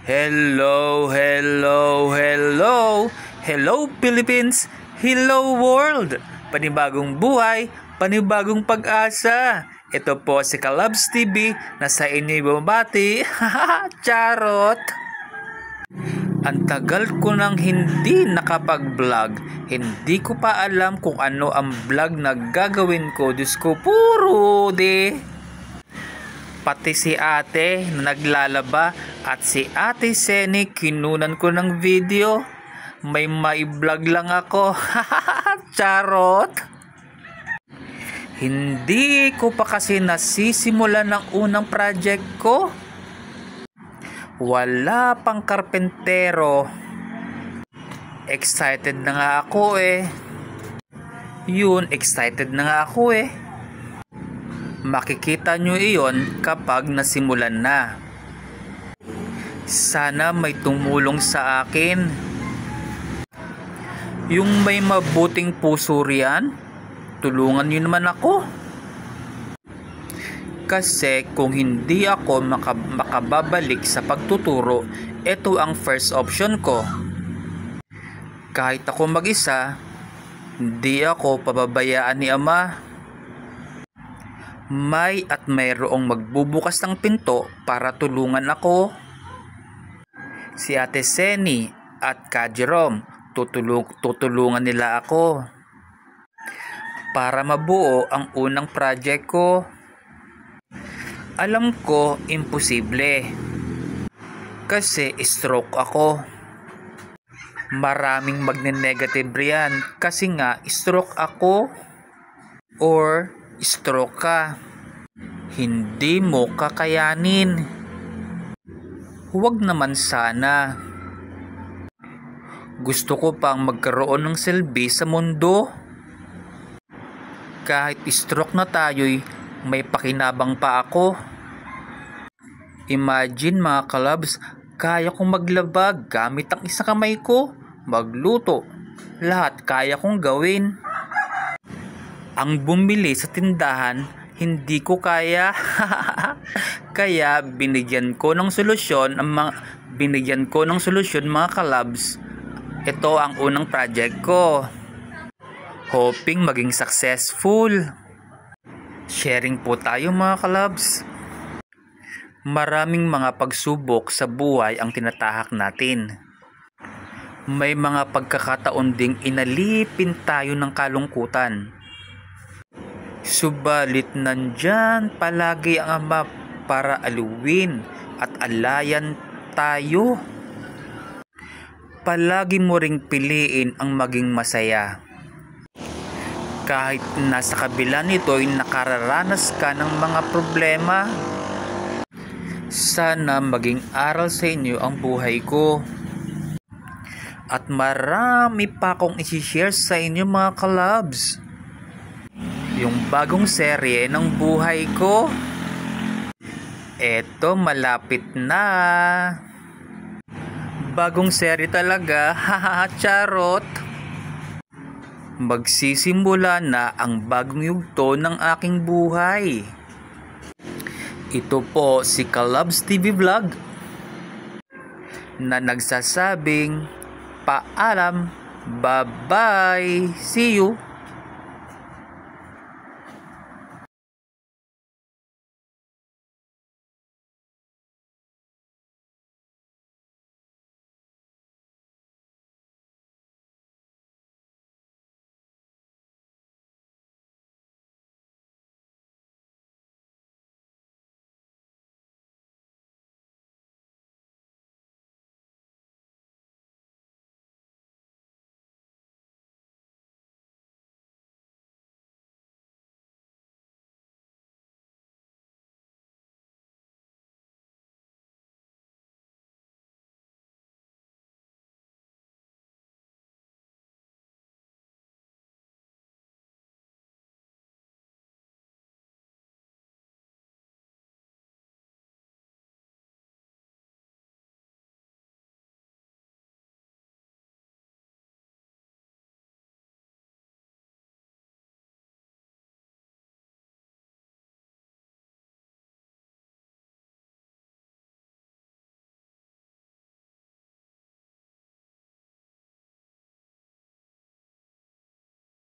Hello, hello, hello. Hello Philippines, hello world. Panibagong buhay, panibagong pag-asa. Ito po si Kalabs TV na sa inyo'y bumabati. Charot. Ang tagal ko nang hindi nakapag-vlog. Hindi ko pa alam kung ano ang vlog na gagawin ko. Diyos ko, puro de. Pati si ate na naglalaba at si ate Seni kinunan ko ng video. May mai-vlog lang ako. Charot. Hindi ko pa kasi nasisimulan ng unang project ko. Wala pang karpentero. Excited na nga ako eh. Yun, excited na nga ako eh. Makikita nyo iyon kapag nasimulan na. Sana may tumulong sa akin. Yung may mabuting puso riyan, tulungan nyo naman ako. Kasi kung hindi ako makababalik sa pagtuturo, ito ang first option ko. Kahit ako mag-isa, hindi ako pababayaan ni Ama. Mayroong magbubukas ng pinto para tulungan ako. Si Ate Seni at Ka Jerome, tutulungan nila ako para mabuo ang unang project ko. Alam ko imposible kasi stroke ako. Maraming magne-negative riyan kasi nga stroke ako or stroke ka. Hindi mo kakayanin. Huwag naman sana. Gusto ko pang magkaroon ng silbi sa mundo. Kahit stroke na tayo'y may pakinabang pa ako. Imagine mga kalabs, kaya kong maglaba gamit ang isang kamay ko, magluto. Lahat kaya kong gawin. Ang bumili sa tindahan, hindi ko kaya. Kaya binigyan ko ng solusyon mga kalabs. Ito ang unang project ko. Hoping maging successful. Sharing po tayo mga kalabs. Maraming mga pagsubok sa buhay ang tinatahak natin. May mga pagkakataon ding inalipin tayo ng kalungkutan. Subalit nandyan palagi ang Ama para aluwin at alayan tayo. Palagi mo ring piliin ang maging masaya. Kahit nasa kabila nito'y nakararanas ka ng mga problema. Sana maging aral sa inyo ang buhay ko. At marami pa akong isi-share sa inyo mga kalabs. Yung bagong serye ng buhay ko. Eto malapit na. Bagong serye talaga. Hahaha, charot. Magsisimula na ang bagong yugto ng aking buhay. Ito po si Kalabs TV Vlog na nagsasabing paalam. Bye-bye. See you.